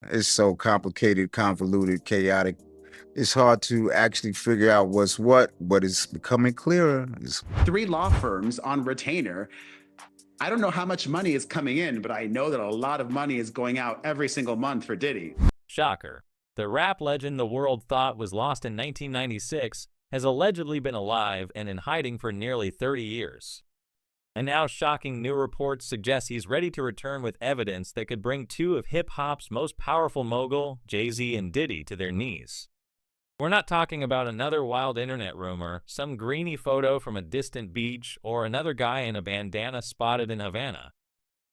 It's so complicated, convoluted, chaotic. It's hard to actually figure out what's what, but it's becoming clearer. It's Three law firms on retainer. I don't know how much money is coming in, but I know that a lot of money is going out every single month for Diddy. Shocker. The rap legend the world thought was lost in 1996 has allegedly been alive and in hiding for nearly 30 years. And now shocking new reports suggest he's ready to return with evidence that could bring two of hip-hop's most powerful mogul, Jay-Z and Diddy, to their knees. We're not talking about another wild internet rumor, some grainy photo from a distant beach, or another guy in a bandana spotted in Havana.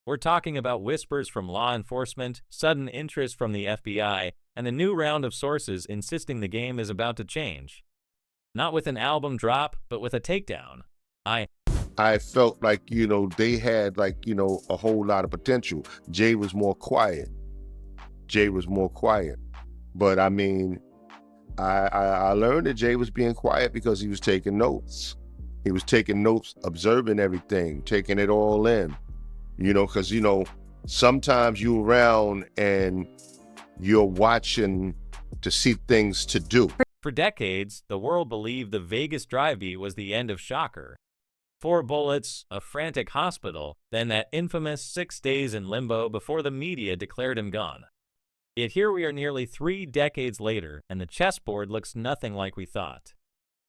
We're talking about whispers from law enforcement, sudden interest from the FBI, and a new round of sources insisting the game is about to change. Not with an album drop, but with a takedown. I felt like, they had a whole lot of potential. Jay was more quiet. But I mean, I learned that Jay was being quiet because he was taking notes. He was taking notes, observing everything, taking it all in, because, sometimes you're around and you're watching to see things to do. For decades, the world believed the Vegas drive-by was the end of Shocker. 4 bullets, a frantic hospital, then that infamous 6 days in limbo before the media declared him gone. Yet here we are nearly 3 decades later, and the chessboard looks nothing like we thought.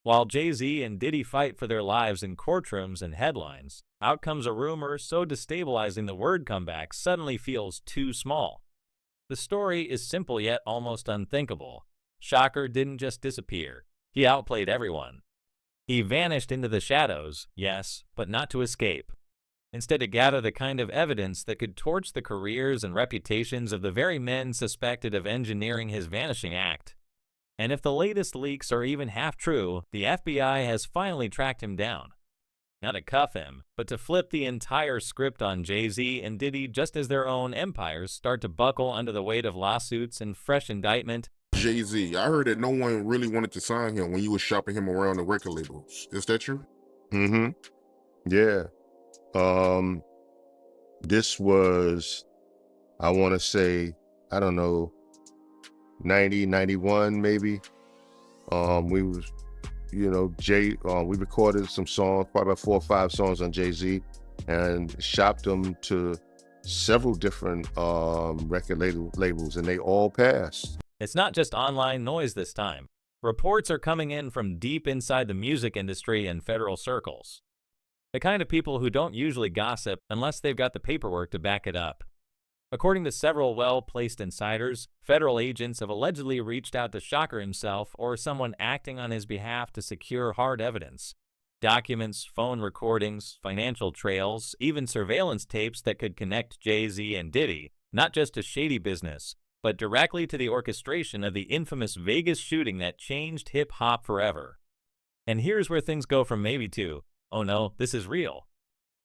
While Jay-Z and Diddy fight for their lives in courtrooms and headlines, out comes a rumor so destabilizing the word comeback suddenly feels too small. The story is simple yet almost unthinkable. Shocker didn't just disappear. He outplayed everyone. He vanished into the shadows, yes, but not to escape. Instead, to gather the kind of evidence that could torch the careers and reputations of the very men suspected of engineering his vanishing act. And if the latest leaks are even half true, the FBI has finally tracked him down. Not to cuff him, but to flip the entire script on Jay-Z and Diddy just as their own empires start to buckle under the weight of lawsuits and fresh indictment. Jay-Z, I heard that no one really wanted to sign him when you was shopping him around the record labels. Is that true? Mm-hmm. Yeah. This was, I want to say, I don't know, 90, 91 maybe. We was, we recorded some songs, probably about 4 or 5 songs on Jay-Z, and shopped them to several different record labels, and they all passed. It's not just online noise this time. Reports are coming in from deep inside the music industry and federal circles. The kind of people who don't usually gossip unless they've got the paperwork to back it up. According to several well-placed insiders, federal agents have allegedly reached out to Shocker himself or someone acting on his behalf to secure hard evidence. Documents, phone recordings, financial trails, even surveillance tapes that could connect Jay-Z and Diddy, not just to shady business, but directly to the orchestration of the infamous Vegas shooting that changed hip-hop forever. And here's where things go from maybe to, oh no, this is real.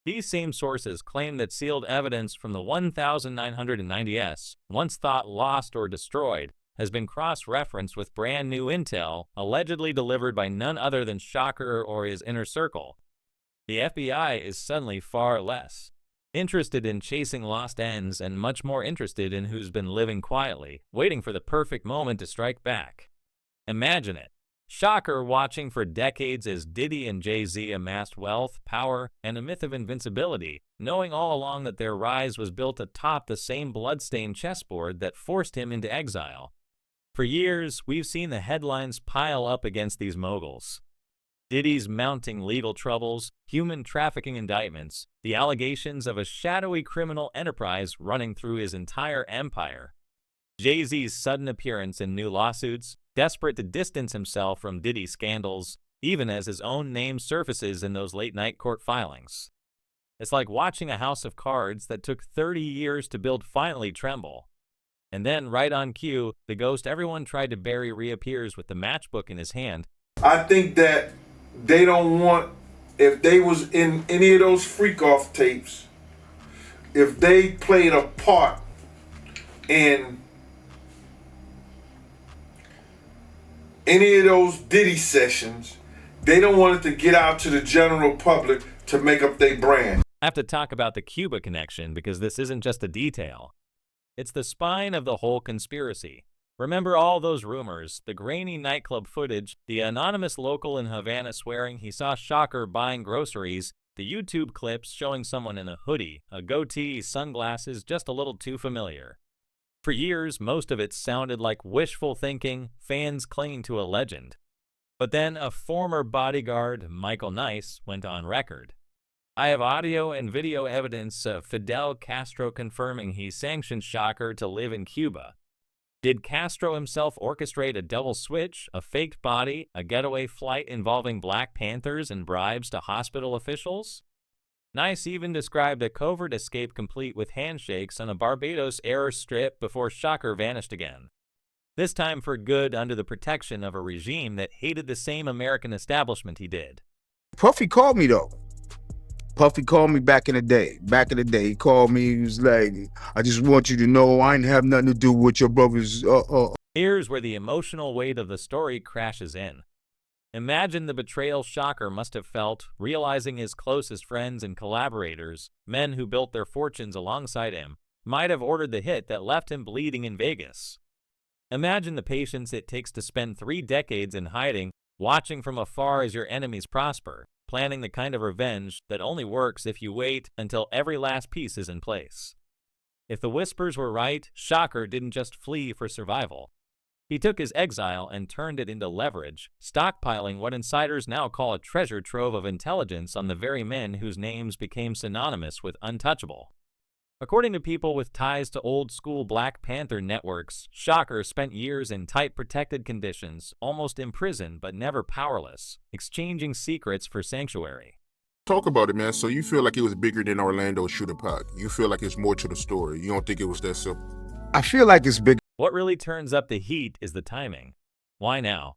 These same sources claim that sealed evidence from the 1990s, once thought lost or destroyed, has been cross-referenced with brand new intel, allegedly delivered by none other than Shocker or his inner circle. The FBI is suddenly far less interested in chasing lost ends and much more interested in who's been living quietly, waiting for the perfect moment to strike back. Imagine it. Shocker watching for decades as Diddy and Jay-Z amassed wealth, power, and a myth of invincibility, knowing all along that their rise was built atop the same bloodstained chessboard that forced him into exile. For years, we've seen the headlines pile up against these moguls. Diddy's mounting legal troubles, human trafficking indictments, the allegations of a shadowy criminal enterprise running through his entire empire. Jay-Z's sudden appearance in new lawsuits, desperate to distance himself from Diddy's scandals, even as his own name surfaces in those late-night court filings. It's like watching a house of cards that took 30 years to build finally tremble. And then, right on cue, the ghost everyone tried to bury reappears with the matchbook in his hand. I think that they don't want, if they was in any of those freak-off tapes, if they played a part in any of those Diddy sessions, they don't want it to get out to the general public to make up their brand. I have to talk about the Cuba connection because this isn't just a detail. It's the spine of the whole conspiracy. Remember all those rumors, the grainy nightclub footage, the anonymous local in Havana swearing he saw Shocker buying groceries, the YouTube clips showing someone in a hoodie, a goatee, sunglasses, just a little too familiar. For years, most of it sounded like wishful thinking, fans clinging to a legend. But then a former bodyguard, Michael Nice, went on record. I have audio and video evidence of Fidel Castro confirming he sanctioned Shocker to live in Cuba. Did Castro himself orchestrate a double switch, a faked body, a getaway flight involving Black Panthers and bribes to hospital officials? Nice even described a covert escape complete with handshakes on a Barbados airstrip before Shocker vanished again. This time for good under the protection of a regime that hated the same American establishment he did. Puffy called me though. Puffy called me back in the day. He called me. He was like, I just want you to know I ain't have nothing to do with your brother's. Here's where the emotional weight of the story crashes in. Imagine the betrayal Shocker must have felt, realizing his closest friends and collaborators, men who built their fortunes alongside him, might have ordered the hit that left him bleeding in Vegas. Imagine the patience it takes to spend 3 decades in hiding, watching from afar as your enemies prosper, planning the kind of revenge that only works if you wait until every last piece is in place. If the whispers were right, Shocker didn't just flee for survival. He took his exile and turned it into leverage, stockpiling what insiders now call a treasure trove of intelligence on the very men whose names became synonymous with untouchable. According to people with ties to old-school Black Panther networks, Shocker spent years in tight protected conditions, almost imprisoned but never powerless, exchanging secrets for sanctuary. Talk about it, man. So you feel like it was bigger than Orlando shooting Pac. You feel like it's more to the story. You don't think it was that simple. I feel like it's big. What really turns up the heat is the timing. Why now?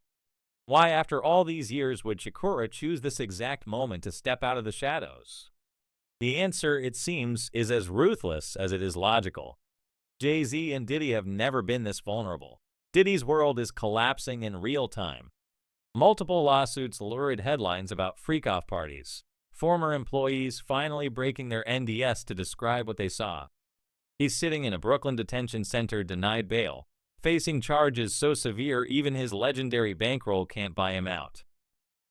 Why, after all these years, would Shakur choose this exact moment to step out of the shadows? The answer, it seems, is as ruthless as it is logical. Jay-Z and Diddy have never been this vulnerable. Diddy's world is collapsing in real time. Multiple lawsuits lurid headlines about freak-off parties. Former employees finally breaking their NDS to describe what they saw. He's sitting in a Brooklyn detention center denied bail, facing charges so severe even his legendary bankroll can't buy him out.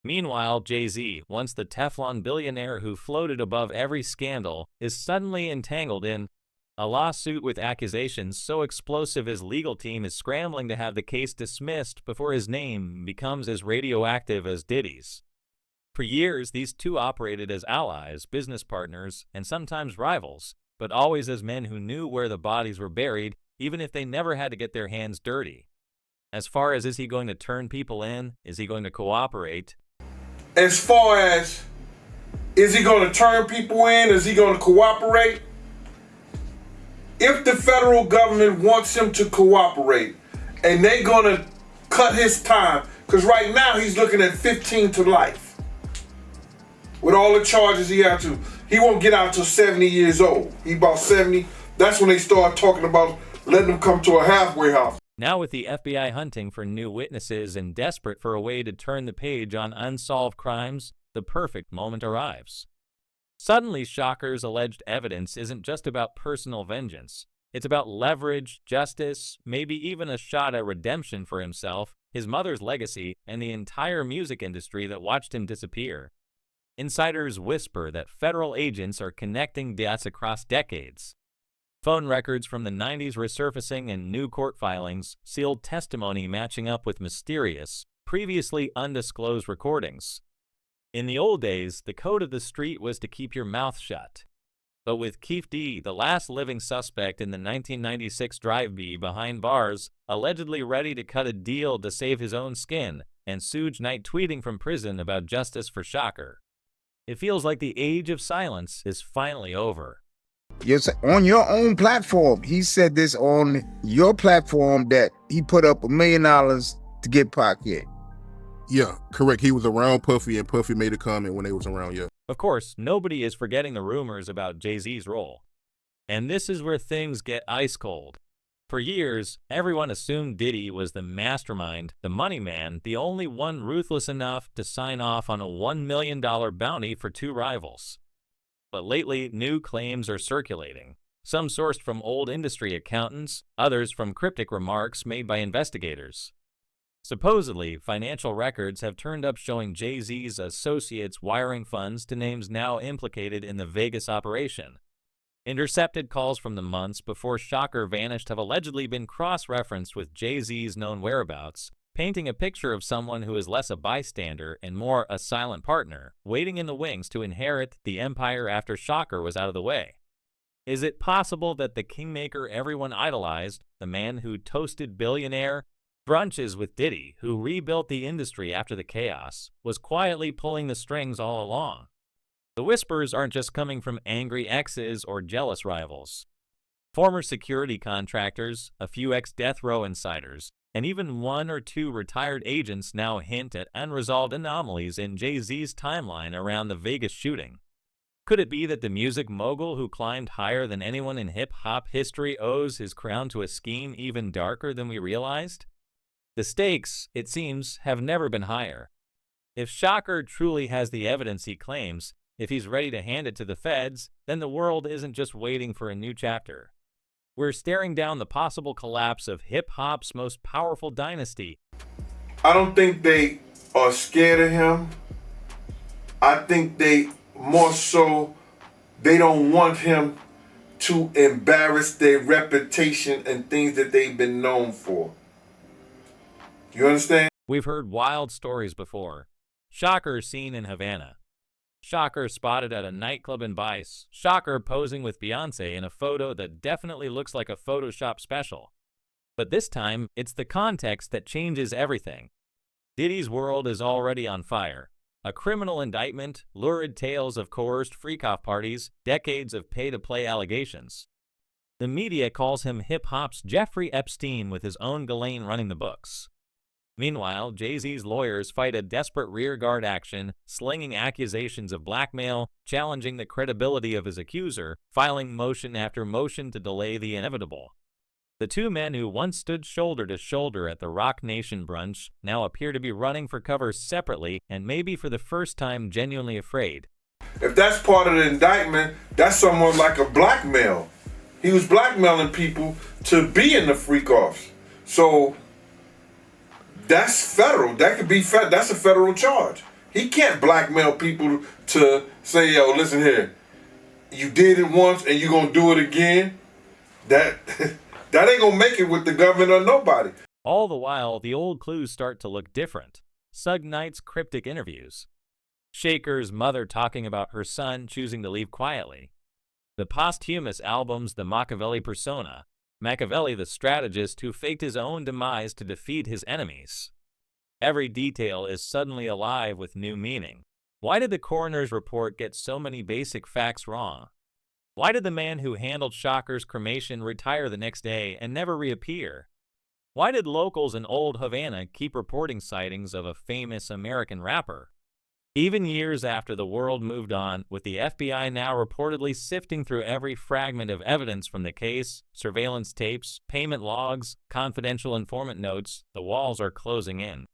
Meanwhile, Jay-Z, once the Teflon billionaire who floated above every scandal, is suddenly entangled in a lawsuit with accusations so explosive his legal team is scrambling to have the case dismissed before his name becomes as radioactive as Diddy's. For years, these two operated as allies, business partners, and sometimes rivals, but always as men who knew where the bodies were buried, even if they never had to get their hands dirty. As far as is he going to turn people in? Is he going to cooperate? As far as, is he going to turn people in? Is he going to cooperate? If the federal government wants him to cooperate and they're going to cut his time, because right now he's looking at 15 to life. With all the charges he had to, he won't get out until 70 years old. He about 70. That's when they start talking about letting him come to a halfway house. Now with the FBI hunting for new witnesses and desperate for a way to turn the page on unsolved crimes, the perfect moment arrives. Suddenly, Shocker's alleged evidence isn't just about personal vengeance. It's about leverage, justice, maybe even a shot at redemption for himself, his mother's legacy, and the entire music industry that watched him disappear. Insiders whisper that federal agents are connecting deaths across decades. Phone records from the 90s resurfacing and new court filings, sealed testimony matching up with mysterious, previously undisclosed recordings. In the old days, the code of the street was to keep your mouth shut. But with Keith D., the last living suspect in the 1996 drive-by behind bars, allegedly ready to cut a deal to save his own skin, and Suge Knight tweeting from prison about justice for Shocker, it feels like the age of silence is finally over. Yes, on your own platform. He said this on your platform that he put up $1 million to get Pac in. Yeah, correct. He was around Puffy, and Puffy made a comment when they was around, yeah. Of course, nobody is forgetting the rumors about Jay-Z's role. And this is where things get ice cold. For years, everyone assumed Diddy was the mastermind, the money man, the only one ruthless enough to sign off on a $1 million bounty for two rivals. But lately, new claims are circulating. some sourced from old industry accountants, others from cryptic remarks made by investigators. Supposedly, financial records have turned up showing Jay-Z's associates wiring funds to names now implicated in the Vegas operation. Intercepted calls from the months before Shocker vanished have allegedly been cross-referenced with Jay-Z's known whereabouts, painting a picture of someone who is less a bystander and more a silent partner, waiting in the wings to inherit the empire after Shocker was out of the way. Is it possible that the kingmaker everyone idolized, the man who toasted billionaire brunches with Diddy, who rebuilt the industry after the chaos, was quietly pulling the strings all along? The whispers aren't just coming from angry exes or jealous rivals. Former security contractors, a few ex-death row insiders, and even one or two retired agents now hint at unresolved anomalies in Jay-Z's timeline around the Vegas shooting. Could it be that the music mogul who climbed higher than anyone in hip-hop history owes his crown to a scheme even darker than we realized? The stakes, it seems, have never been higher. If Shocker truly has the evidence he claims, if he's ready to hand it to the feds, then the world isn't just waiting for a new chapter. We're staring down the possible collapse of hip-hop's most powerful dynasty. I don't think they are scared of him. I think they more so, they don't want him to embarrass their reputation and things that they've been known for. You understand? We've heard wild stories before. Shocker seen in Havana. Shocker spotted at a nightclub in Vice. Shocker posing with Beyonce in a photo that definitely looks like a Photoshop special. But this time, it's the context that changes everything. Diddy's world is already on fire. A criminal indictment, lurid tales of coerced freak-off parties, decades of pay-to-play allegations. The media calls him hip-hop's Jeffrey Epstein with his own Ghislaine running the books. Meanwhile, Jay-Z's lawyers fight a desperate rearguard action, slinging accusations of blackmail, challenging the credibility of his accuser, filing motion after motion to delay the inevitable. The two men who once stood shoulder to shoulder at the Rock Nation brunch now appear to be running for cover separately and maybe for the first time genuinely afraid. If that's part of the indictment, that's someone like a blackmail. He was blackmailing people to be in the freak-offs. So that's federal. That could be that's a federal charge. He can't blackmail people to say, yo, listen here, you did it once and you're going to do it again. That ain't going to make it with the government or nobody. All the while, the old clues start to look different. Suge Knight's cryptic interviews. Shaker's mother talking about her son choosing to leave quietly. The posthumous albums The Machiavelli Persona. Machiavelli the strategist who faked his own demise to defeat his enemies. Every detail is suddenly alive with new meaning. Why did the coroner's report get so many basic facts wrong? Why did the man who handled Shocker's cremation retire the next day and never reappear? Why did locals in Old Havana keep reporting sightings of a famous American rapper? Even years after the world moved on, with the FBI now reportedly sifting through every fragment of evidence from the case, surveillance tapes, payment logs, confidential informant notes, the walls are closing in.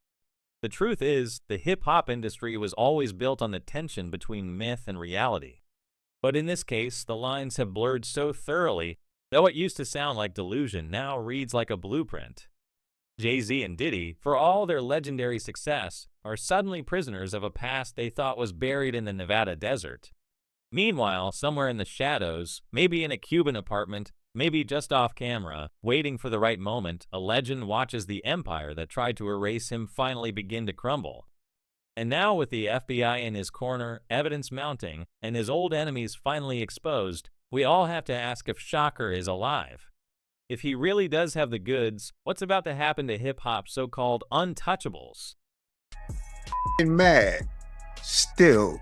The truth is, the hip-hop industry was always built on the tension between myth and reality. But in this case, the lines have blurred so thoroughly that what used to sound like delusion now reads like a blueprint. Jay-Z and Diddy, for all their legendary success, are suddenly prisoners of a past they thought was buried in the Nevada desert. Meanwhile, somewhere in the shadows, maybe in a Cuban apartment, maybe just off camera, waiting for the right moment, a legend watches the empire that tried to erase him finally begin to crumble. And now with the FBI in his corner, evidence mounting, and his old enemies finally exposed, we all have to ask if Shocker is alive. If he really does have the goods, what's about to happen to hip-hop's so-called untouchables? Mad still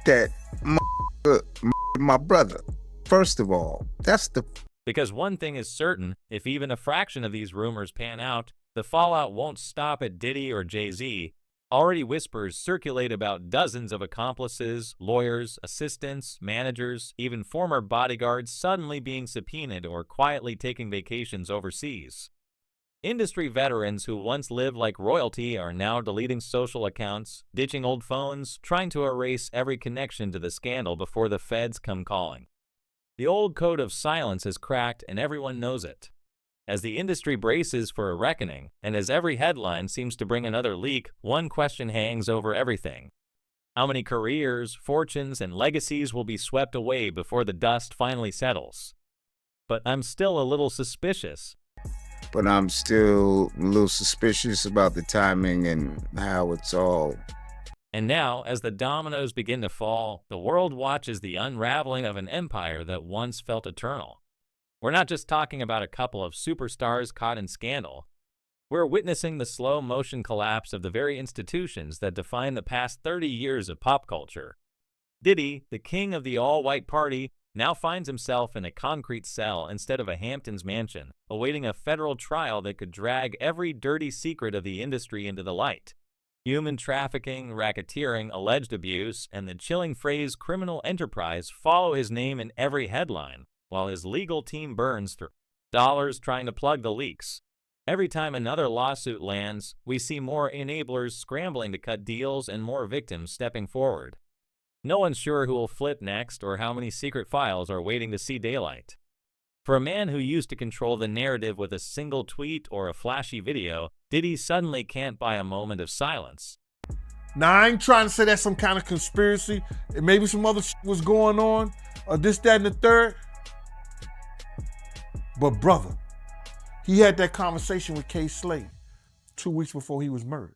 that my brother. First of all, that's the... Because one thing is certain, if even a fraction of these rumors pan out, the fallout won't stop at Diddy or Jay-Z. Already whispers circulate about dozens of accomplices, lawyers, assistants, managers, even former bodyguards suddenly being subpoenaed or quietly taking vacations overseas. Industry veterans who once lived like royalty are now deleting social accounts, ditching old phones, trying to erase every connection to the scandal before the feds come calling. The old code of silence is cracked and everyone knows it. As the industry braces for a reckoning, and as every headline seems to bring another leak, one question hangs over everything. How many careers, fortunes, and legacies will be swept away before the dust finally settles? But I'm still a little suspicious. But I'm still a little suspicious about the timing and how it's all. And now, as the dominoes begin to fall, the world watches the unraveling of an empire that once felt eternal. We're not just talking about a couple of superstars caught in scandal. We're witnessing the slow-motion collapse of the very institutions that define the past 30 years of pop culture. Diddy, the king of the all-white party, now finds himself in a concrete cell instead of a Hamptons mansion, awaiting a federal trial that could drag every dirty secret of the industry into the light. Human trafficking, racketeering, alleged abuse, and the chilling phrase criminal enterprise follow his name in every headline, while his legal team burns through dollars trying to plug the leaks. Every time another lawsuit lands, we see more enablers scrambling to cut deals and more victims stepping forward. No one's sure who will flip next or how many secret files are waiting to see daylight. For a man who used to control the narrative with a single tweet or a flashy video, Diddy suddenly can't buy a moment of silence. Now, I ain't trying to say that's some kind of conspiracy, and maybe some other shit was going on, or this, that, and the third. But brother, he had that conversation with K. Slade 2 weeks before he was murdered.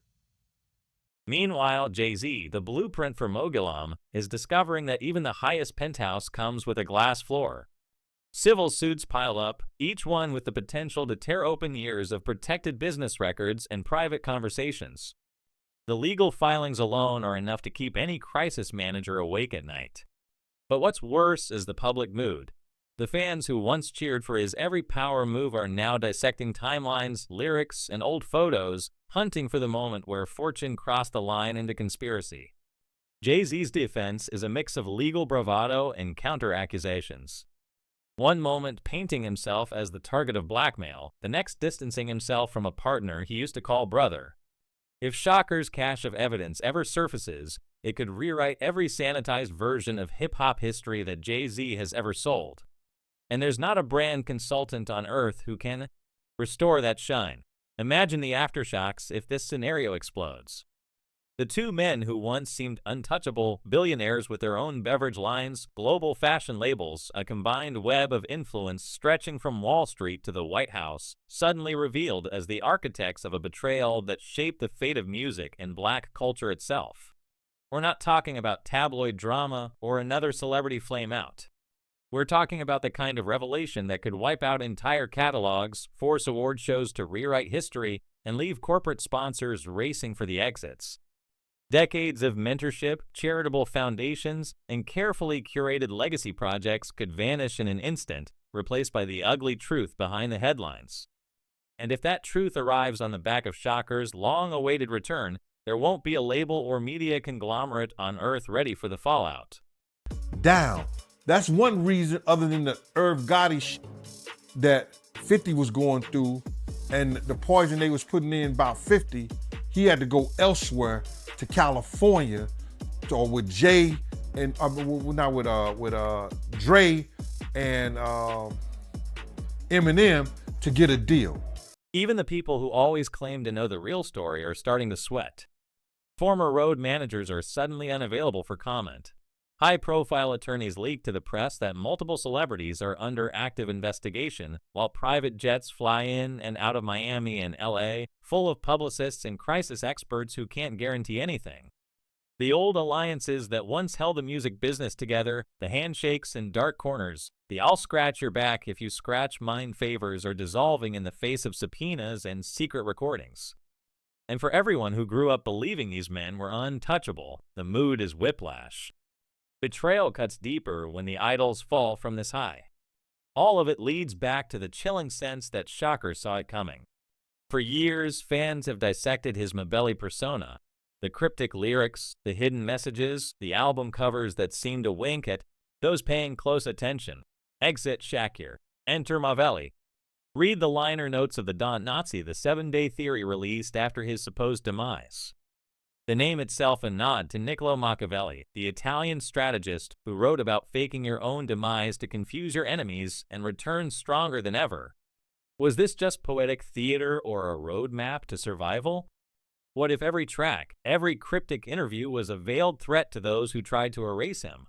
Meanwhile, Jay-Z, the blueprint for Mogulam, is discovering that even the highest penthouse comes with a glass floor. Civil suits pile up, each one with the potential to tear open years of protected business records and private conversations. The legal filings alone are enough to keep any crisis manager awake at night. But what's worse is the public mood. The fans who once cheered for his every power move are now dissecting timelines, lyrics, and old photos, hunting for the moment where fortune crossed the line into conspiracy. Jay-Z's defense is a mix of legal bravado and counter-accusations. One moment painting himself as the target of blackmail, the next distancing himself from a partner he used to call brother. If Shocker's cache of evidence ever surfaces, it could rewrite every sanitized version of hip-hop history that Jay-Z has ever sold. And there's not a brand consultant on earth who can restore that shine. Imagine the aftershocks if this scenario explodes. The two men who once seemed untouchable, billionaires with their own beverage lines, global fashion labels, a combined web of influence stretching from Wall Street to the White House, suddenly revealed as the architects of a betrayal that shaped the fate of music and black culture itself. We're not talking about tabloid drama or another celebrity flame out. We're talking about the kind of revelation that could wipe out entire catalogs, force award shows to rewrite history, and leave corporate sponsors racing for the exits. Decades of mentorship, charitable foundations, and carefully curated legacy projects could vanish in an instant, replaced by the ugly truth behind the headlines. And if that truth arrives on the back of Shocker's long-awaited return, there won't be a label or media conglomerate on earth ready for the fallout. Down. That's one reason, other than the Irv Gotti shit that 50 was going through and the poison they was putting in about 50, he had to go elsewhere to California, or with Jay and not with Dre and Eminem to get a deal. Even the people who always claim to know the real story are starting to sweat. Former road managers are suddenly unavailable for comment. High-profile attorneys leak to the press that multiple celebrities are under active investigation, while private jets fly in and out of Miami and LA, full of publicists and crisis experts who can't guarantee anything. The old alliances that once held the music business together, the handshakes and dark corners, the I'll scratch your back if you scratch mine favors are dissolving in the face of subpoenas and secret recordings. And for everyone who grew up believing these men were untouchable, the mood is whiplash. Betrayal cuts deeper when the idols fall from this high. All of it leads back to the chilling sense that Shocker saw it coming. For years, fans have dissected his Mabelli persona. The cryptic lyrics, the hidden messages, the album covers that seem to wink at those paying close attention. Exit Shakir. Enter Mavelli. Read the liner notes of the Don Nazi, the 7-day theory released after his supposed demise. The name itself a nod to Niccolo Machiavelli, the Italian strategist who wrote about faking your own demise to confuse your enemies and return stronger than ever. Was this just poetic theater or a roadmap to survival? What if every track, every cryptic interview was a veiled threat to those who tried to erase him?